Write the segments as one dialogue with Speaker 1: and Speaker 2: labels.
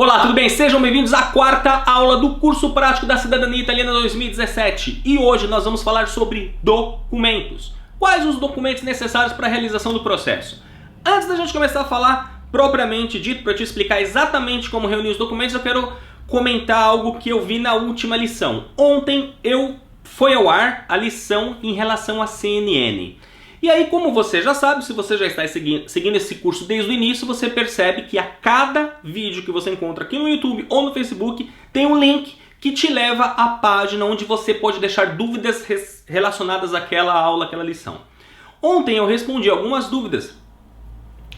Speaker 1: Olá, tudo bem? Sejam bem-vindos à quarta aula do curso prático da Cidadania Italiana 2017. E hoje nós vamos falar sobre documentos. Quais os documentos necessários para a realização do processo? Antes da gente começar a falar propriamente dito, para te explicar exatamente como reunir os documentos, eu quero comentar algo que eu vi na última lição. Ontem foi ao ar a lição em relação à CNN. E aí, como você já sabe, se você já está seguindo esse curso desde o início, você percebe que a cada vídeo que você encontra aqui no YouTube ou no Facebook, tem um link que te leva à página onde você pode deixar dúvidas relacionadas àquela aula, àquela lição. Ontem eu respondi algumas dúvidas,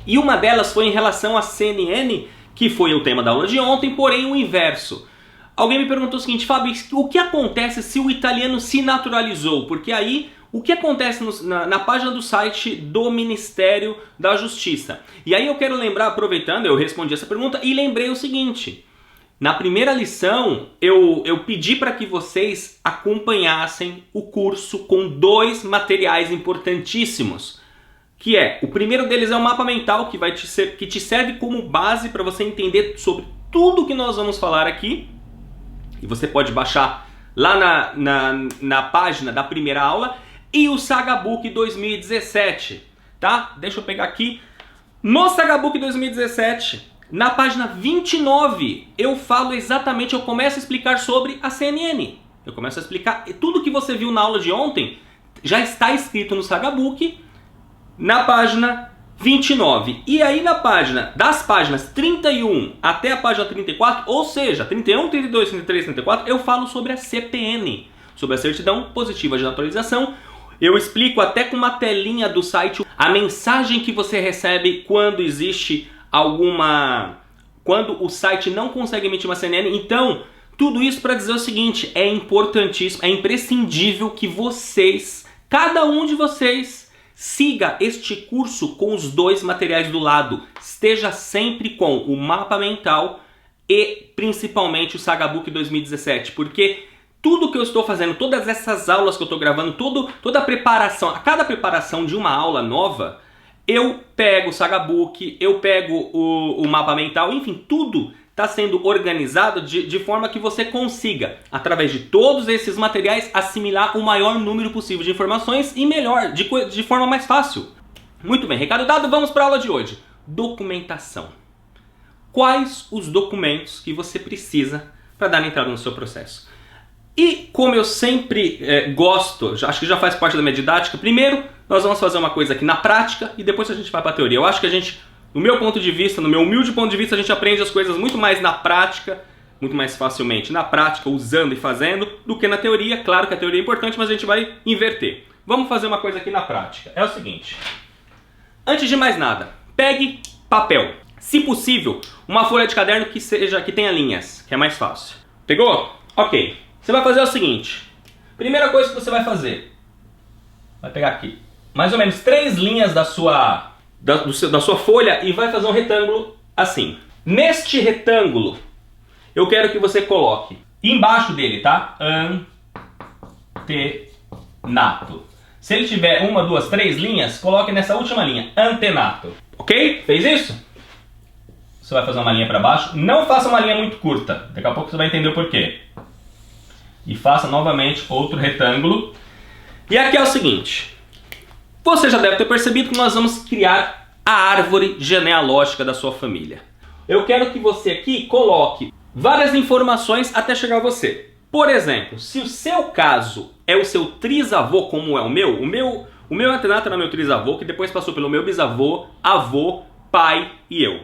Speaker 1: e uma delas foi em relação à CNN, que foi o tema da aula de ontem, porém o inverso. Alguém me perguntou o seguinte: Fábio, o que acontece se o italiano se naturalizou? Porque aí, o que acontece na página do site do Ministério da Justiça? E aí eu quero lembrar, aproveitando, eu respondi essa pergunta e lembrei o seguinte. Na primeira lição, eu pedi para que vocês acompanhassem o curso com dois materiais importantíssimos. Que o primeiro deles é o mapa mental, que te serve como base para você entender sobre tudo que nós vamos falar aqui. E você pode baixar lá na página da primeira aula. E o Sagabook 2017, tá? Deixa eu pegar aqui. No Sagabook 2017, na página 29, eu começo a explicar sobre a CNN. Eu começo a explicar tudo que você viu na aula de ontem, já está escrito no Sagabook, na página 29. E aí das páginas 31 até a página 34, ou seja, 31, 32, 33, 34, eu falo sobre a CPN, sobre a Certidão Positiva de Naturalização. Eu explico até com uma telinha do site a mensagem que você recebe quando existe quando o site não consegue emitir uma CNN. Então, tudo isso para dizer o seguinte: é importantíssimo, é imprescindível que cada um de vocês, siga este curso com os dois materiais do lado. Esteja sempre com o mapa mental e principalmente o Sagabook 2017, porque tudo que eu estou fazendo, todas essas aulas que eu estou gravando, toda a preparação, a cada preparação de uma aula nova, eu pego o Sagabook, eu pego o mapa mental, enfim, tudo está sendo organizado de forma que você consiga, através de todos esses materiais, assimilar o maior número possível de informações e melhor, de forma mais fácil. Muito bem, recado dado, vamos para a aula de hoje. Documentação. Quais os documentos que você precisa para dar entrada no seu processo? E como eu sempre gosto, acho que já faz parte da minha didática, primeiro nós vamos fazer uma coisa aqui na prática e depois a gente vai para a teoria. Eu acho que a gente, no meu ponto de vista, no meu humilde ponto de vista, a gente aprende as coisas muito mais na prática, muito mais facilmente na prática, usando e fazendo, do que na teoria. Claro que a teoria é importante, mas a gente vai inverter. Vamos fazer uma coisa aqui na prática. É o seguinte: antes de mais nada, pegue papel. Se possível, uma folha de caderno que tenha linhas, que é mais fácil. Pegou? Ok. Você vai fazer o seguinte. Primeira coisa que você vai fazer, vai pegar aqui mais ou menos 3 linhas da sua folha e vai fazer um retângulo assim. Neste retângulo, eu quero que você coloque embaixo dele, tá? Antenato. Se ele tiver 1, 2, 3 linhas, coloque nessa última linha, antenato. Ok? Fez isso? Você vai fazer uma linha para baixo. Não faça uma linha muito curta. Daqui a pouco você vai entender o porquê. E faça novamente outro retângulo. E aqui é o seguinte. Você já deve ter percebido que nós vamos criar a árvore genealógica da sua família. Eu quero que você aqui coloque várias informações até chegar a você. Por exemplo, se o seu caso é o seu trisavô, como é o meu antenato era meu trisavô, que depois passou pelo meu bisavô, avô, pai e eu.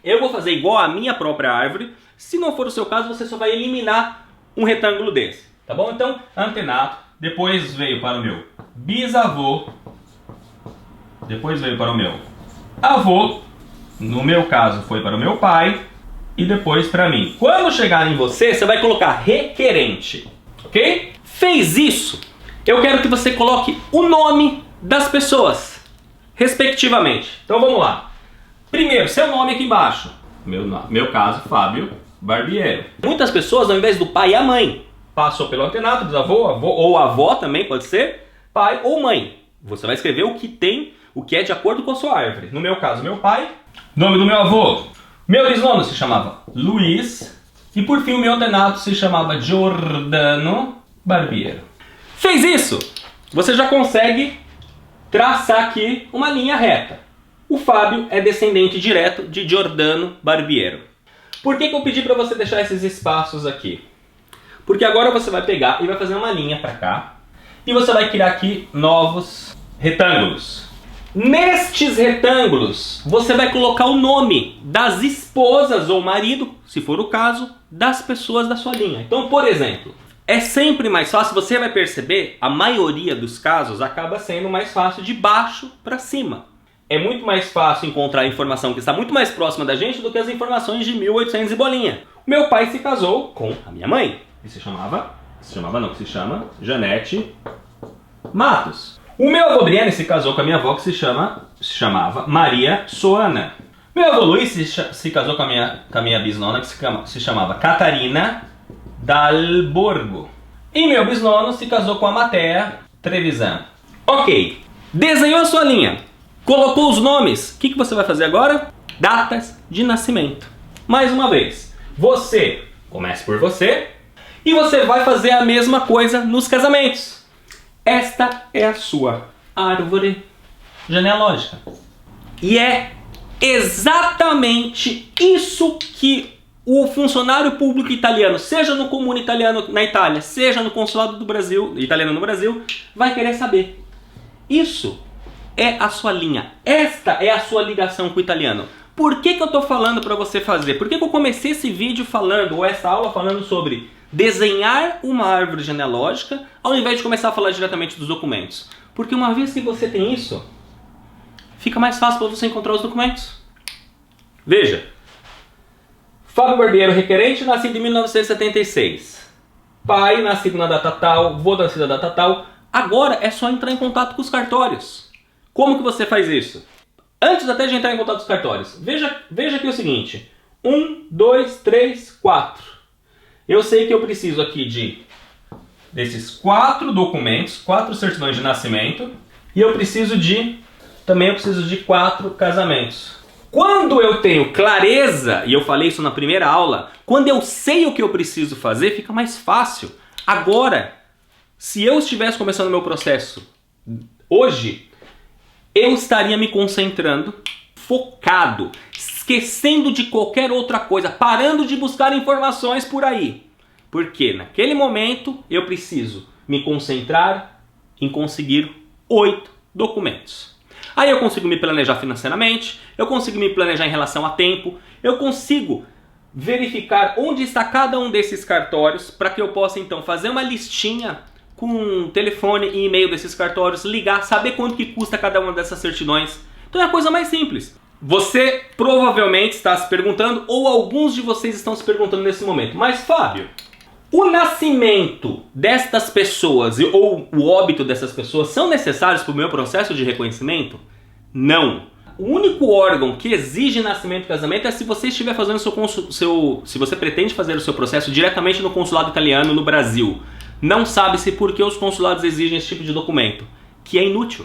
Speaker 1: Eu vou fazer igual a minha própria árvore. Se não for o seu caso, você só vai eliminar um retângulo desse, tá bom? Então, antenato, depois veio para o meu bisavô, depois veio para o meu avô, no meu caso foi para o meu pai e depois para mim. Quando chegar em você, você vai colocar requerente, ok? Fez isso, eu quero que você coloque o nome das pessoas, respectivamente. Então vamos lá. Primeiro, seu nome aqui embaixo. Meu caso, Fábio Barbiero. Muitas pessoas, ao invés do pai e a mãe, passou pelo antenato, bisavô, avô, ou avó também pode ser, pai ou mãe. Você vai escrever o que é de acordo com a sua árvore. No meu caso, meu pai. Nome do meu avô. Meu bisnono se chamava Luiz. E por fim o meu antenato se chamava Giordano Barbiero. Fez isso? Você já consegue traçar aqui uma linha reta. O Fábio é descendente direto de Giordano Barbiero. Por que eu pedi para você deixar esses espaços aqui? Porque agora você vai pegar e vai fazer uma linha para cá. E você vai criar aqui novos retângulos. Nestes retângulos, você vai colocar o nome das esposas ou marido, se for o caso, das pessoas da sua linha. Então, por exemplo, é sempre mais fácil, você vai perceber, a maioria dos casos acaba sendo mais fácil de baixo para cima. É muito mais fácil encontrar informação que está muito mais próxima da gente do que as informações de 1800 e bolinha. O meu pai se casou com a minha mãe, que se chama Janete Matos. O meu avô Briane se casou com a minha avó, que se chamava Maria Soana. Meu avô Luiz se casou com a minha bisnona, que se chamava Catarina Dalborgo. E meu bisnono se casou com a Matea Trevisan. Ok, desenhou a sua linha, colocou os nomes. O que você vai fazer agora? Datas de nascimento. Mais uma vez, você, comece por você, e você vai fazer a mesma coisa nos casamentos. Esta é a sua árvore genealógica. E é exatamente isso que o funcionário público italiano, seja no Comune Italiano na Itália, seja no Consulado do Brasil, italiano no Brasil, vai querer saber. Isso é a sua linha. Esta é a sua ligação com o italiano. Por que eu estou falando para você fazer? Por que eu comecei esse vídeo falando, ou essa aula falando sobre desenhar uma árvore genealógica, ao invés de começar a falar diretamente dos documentos? Porque uma vez que você tem isso, fica mais fácil para você encontrar os documentos. Veja, Fábio Barbiero, requerente, nascido em 1976. Pai, nascido na data tal, vô nascido na data tal. Agora é só entrar em contato com os cartórios. Como que você faz isso? Antes até de entrar em contato com os cartórios, veja aqui o seguinte. 1, 2, 3, 4. Eu sei que eu preciso aqui desses 4 documentos, 4 certidões de nascimento. E eu preciso de 4 casamentos. Quando eu tenho clareza, e eu falei isso na primeira aula, quando eu sei o que eu preciso fazer, fica mais fácil. Agora, se eu estivesse começando o meu processo hoje, eu estaria me concentrando, focado, esquecendo de qualquer outra coisa, parando de buscar informações por aí. Porque naquele momento eu preciso me concentrar em conseguir 8 documentos. Aí eu consigo me planejar financeiramente, eu consigo me planejar em relação a tempo, eu consigo verificar onde está cada um desses cartórios para que eu possa então fazer uma listinha com telefone e e-mail desses cartórios, ligar, saber quanto que custa cada uma dessas certidões. Então é a coisa mais simples. Você provavelmente está se perguntando, ou alguns de vocês estão se perguntando nesse momento, mas Fábio, o nascimento destas pessoas ou o óbito dessas pessoas são necessários para o meu processo de reconhecimento? Não. O único órgão que exige nascimento e casamento é se você estiver fazendo se você pretende fazer o seu processo diretamente no consulado italiano no Brasil. Não sabe-se por que os consulados exigem esse tipo de documento, que é inútil.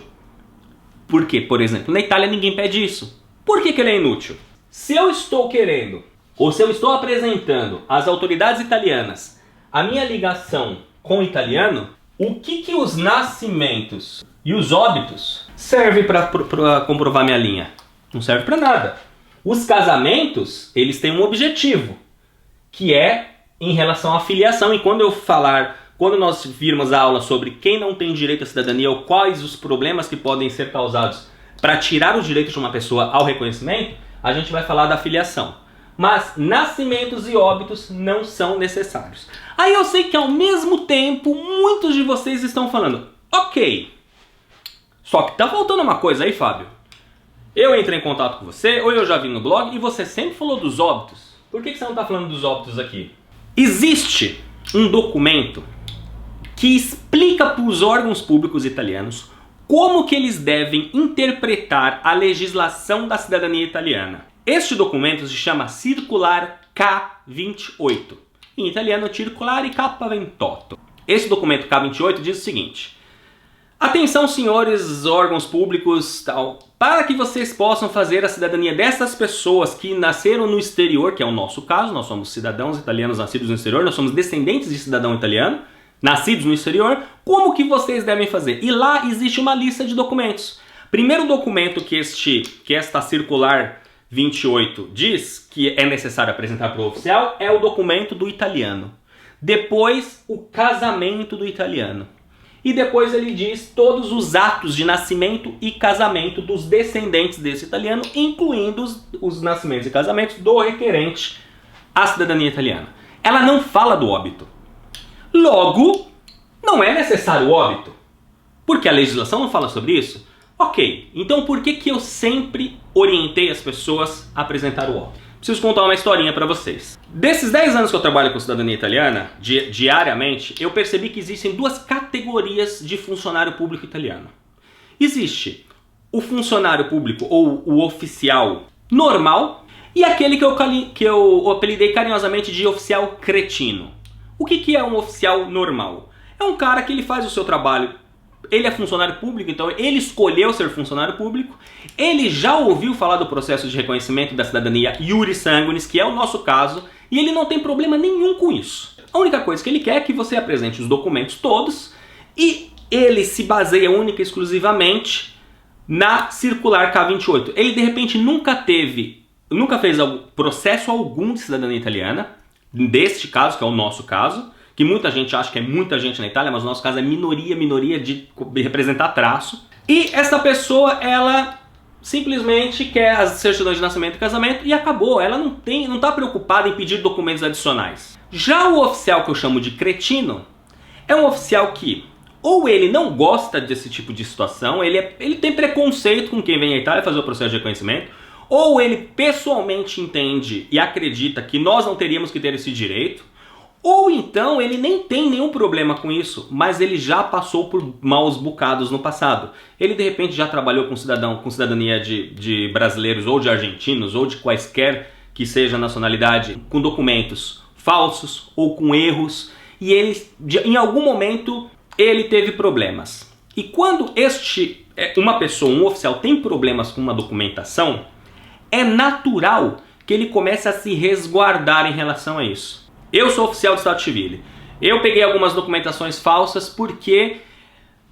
Speaker 1: Por quê? Por exemplo, na Itália ninguém pede isso. Por que ele é inútil? Se eu estou querendo, ou se eu estou apresentando às autoridades italianas a minha ligação com o italiano, o que os nascimentos e os óbitos servem para comprovar minha linha? Não serve para nada. Os casamentos, eles têm um objetivo, que é em relação à filiação. E quando nós virmos a aula sobre quem não tem direito à cidadania ou quais os problemas que podem ser causados para tirar os direitos de uma pessoa ao reconhecimento, a gente vai falar da filiação. Mas nascimentos e óbitos não são necessários. Aí eu sei que ao mesmo tempo muitos de vocês estão falando, ok, só que tá faltando uma coisa aí, Fábio. Eu entrei em contato com você, ou eu já vi no blog, e você sempre falou dos óbitos. Por que você não está falando dos óbitos aqui? Existe um documento que explica para os órgãos públicos italianos como que eles devem interpretar a legislação da cidadania italiana. Este documento se chama Circular K28. Em italiano, Circolare K28. Esse documento K28 diz o seguinte: atenção, senhores órgãos públicos, tal. Para que vocês possam fazer a cidadania dessas pessoas que nasceram no exterior, que é o nosso caso, nós somos cidadãos italianos nascidos no exterior, nós somos descendentes de cidadão italiano, nascidos no exterior, como que vocês devem fazer? E lá existe uma lista de documentos. Primeiro documento que esta circular 28 diz que é necessário apresentar para o oficial é o documento do italiano. Depois, o casamento do italiano. E depois ele diz todos os atos de nascimento e casamento dos descendentes desse italiano, incluindo os nascimentos e casamentos do requerente à cidadania italiana. Ela não fala do óbito. Logo, não é necessário o óbito. Porque a legislação não fala sobre isso? Ok, então por que eu sempre orientei as pessoas a apresentar o óbito? Preciso contar uma historinha para vocês. Desses 10 anos que eu trabalho com cidadania italiana, diariamente, eu percebi que existem duas categorias de funcionário público italiano. Existe o funcionário público ou o oficial normal e aquele que eu apelidei carinhosamente de oficial cretino. O que é um oficial normal? É um cara que ele faz o seu trabalho. Ele é funcionário público, então ele escolheu ser funcionário público, ele já ouviu falar do processo de reconhecimento da cidadania iuris sanguinis, que é o nosso caso, e ele não tem problema nenhum com isso. A única coisa que ele quer é que você apresente os documentos todos, e ele se baseia única e exclusivamente na circular K28. Ele de repente nunca fez processo algum de cidadania italiana, deste caso, que é o nosso caso, que muita gente acha que é muita gente na Itália, mas no nosso caso é minoria de representar traço. E essa pessoa, ela simplesmente quer as certidões de nascimento e casamento e acabou. Ela não está preocupada em pedir documentos adicionais. Já o oficial que eu chamo de cretino é um oficial que ou ele não gosta desse tipo de situação, ele tem preconceito com quem vem à Itália fazer o processo de reconhecimento, ou ele pessoalmente entende e acredita que nós não teríamos que ter esse direito, ou então ele nem tem nenhum problema com isso, mas ele já passou por maus bocados no passado. Ele de repente já trabalhou com cidadania de brasileiros ou de argentinos ou de quaisquer que seja a nacionalidade, com documentos falsos ou com erros, e em algum momento ele teve problemas. E quando um oficial tem problemas com uma documentação, é natural que ele comece a se resguardar em relação a isso. Eu sou oficial do Estado Civil. Eu peguei algumas documentações falsas porque,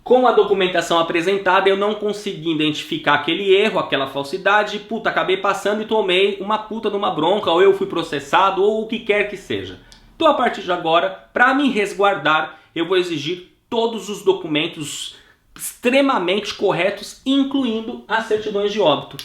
Speaker 1: com a documentação apresentada, eu não consegui identificar aquele erro, aquela falsidade, e acabei passando e tomei uma puta de uma bronca, ou eu fui processado, ou o que quer que seja. Então, a partir de agora, para me resguardar, eu vou exigir todos os documentos extremamente corretos, incluindo as certidões de óbito.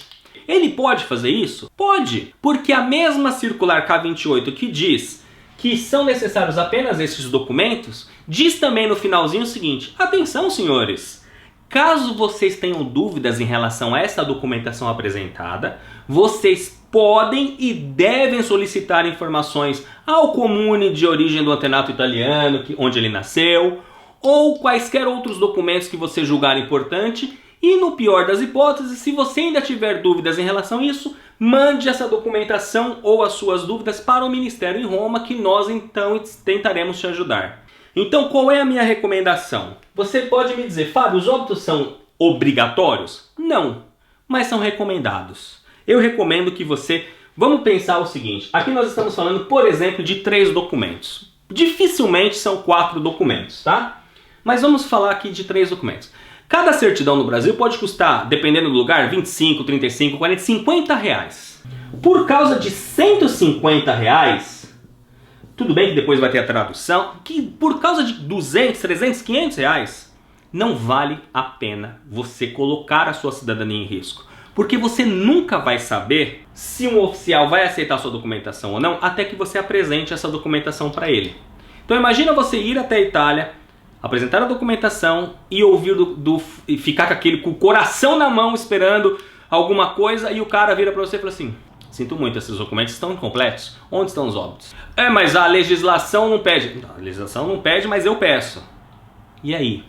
Speaker 1: Ele pode fazer isso? Pode, porque a mesma circular K28 que diz que são necessários apenas esses documentos, diz também no finalzinho o seguinte: atenção, senhores, caso vocês tenham dúvidas em relação a essa documentação apresentada, vocês podem e devem solicitar informações ao comune de origem do antenato italiano, onde ele nasceu, ou quaisquer outros documentos que você julgar importante. E no pior das hipóteses, se você ainda tiver dúvidas em relação a isso, mande essa documentação ou as suas dúvidas para o Ministério em Roma, que nós então tentaremos te ajudar. Então, qual é a minha recomendação? Você pode me dizer: Fábio, os óbitos são obrigatórios? Não, mas são recomendados. Eu recomendo que você... Vamos pensar o seguinte: aqui nós estamos falando, por exemplo, de 3 documentos. Dificilmente são 4 documentos, tá? Mas vamos falar aqui de 3 documentos. Cada certidão no Brasil pode custar, dependendo do lugar, 25, 35, 40, 50 reais. Por causa de 150 reais, tudo bem que depois vai ter a tradução, que por causa de 200, 300, 500 reais, não vale a pena você colocar a sua cidadania em risco. Porque você nunca vai saber se um oficial vai aceitar a sua documentação ou não, até que você apresente essa documentação para ele. Então imagina você ir até a Itália, apresentar a documentação e ouvir e ficar com o coração na mão esperando alguma coisa, e o cara vira para você e fala assim: sinto muito, esses documentos estão incompletos, onde estão os óbitos? Mas a legislação não pede. A legislação não pede, mas eu peço. E aí?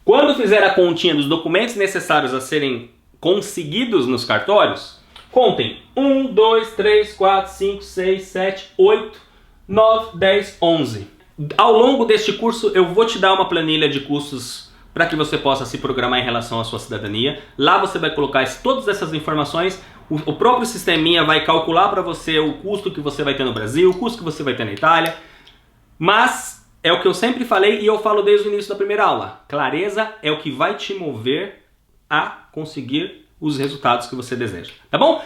Speaker 1: Quando fizer a continha dos documentos necessários a serem conseguidos nos cartórios, contem 1, 2, 3, 4, 5, 6, 7, 8, 9, 10, 11. Ao longo deste curso eu vou te dar uma planilha de custos para que você possa se programar em relação à sua cidadania. Lá você vai colocar todas essas informações, o próprio sisteminha vai calcular para você o custo que você vai ter no Brasil, o custo que você vai ter na Itália, mas é o que eu sempre falei e eu falo desde o início da primeira aula, clareza é o que vai te mover a conseguir os resultados que você deseja, tá bom?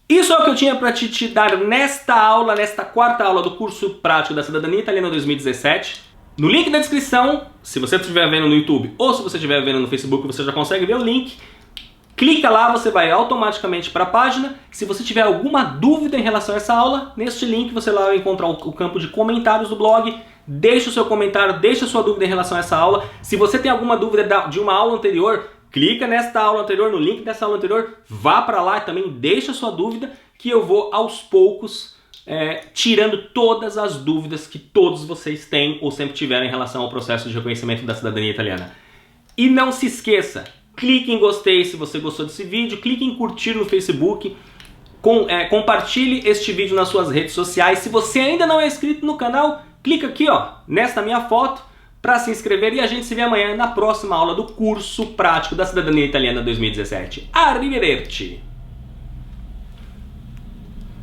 Speaker 1: Isso é o que eu tinha para te dar nesta aula, nesta quarta aula do curso prático da Cidadania Italiana 2017. No link da descrição, se você estiver vendo no YouTube ou se você estiver vendo no Facebook, você já consegue ver o link. Clica lá, você vai automaticamente para a página. Se você tiver alguma dúvida em relação a essa aula, neste link você lá vai encontrar o campo de comentários do blog. Deixe o seu comentário, deixe a sua dúvida em relação a essa aula. Se você tem alguma dúvida de uma aula anterior, clica nesta aula anterior, no link dessa aula anterior, vá para lá e também deixa a sua dúvida, que eu vou aos poucos tirando todas as dúvidas que todos vocês têm ou sempre tiveram em relação ao processo de reconhecimento da cidadania italiana. E não se esqueça, clique em gostei se você gostou desse vídeo, clique em curtir no Facebook, compartilhe este vídeo nas suas redes sociais. Se você ainda não é inscrito no canal, clica aqui ó, nesta minha foto, para se inscrever e a gente se vê amanhã na próxima aula do curso prático da Cidadania Italiana 2017. Arrivederci!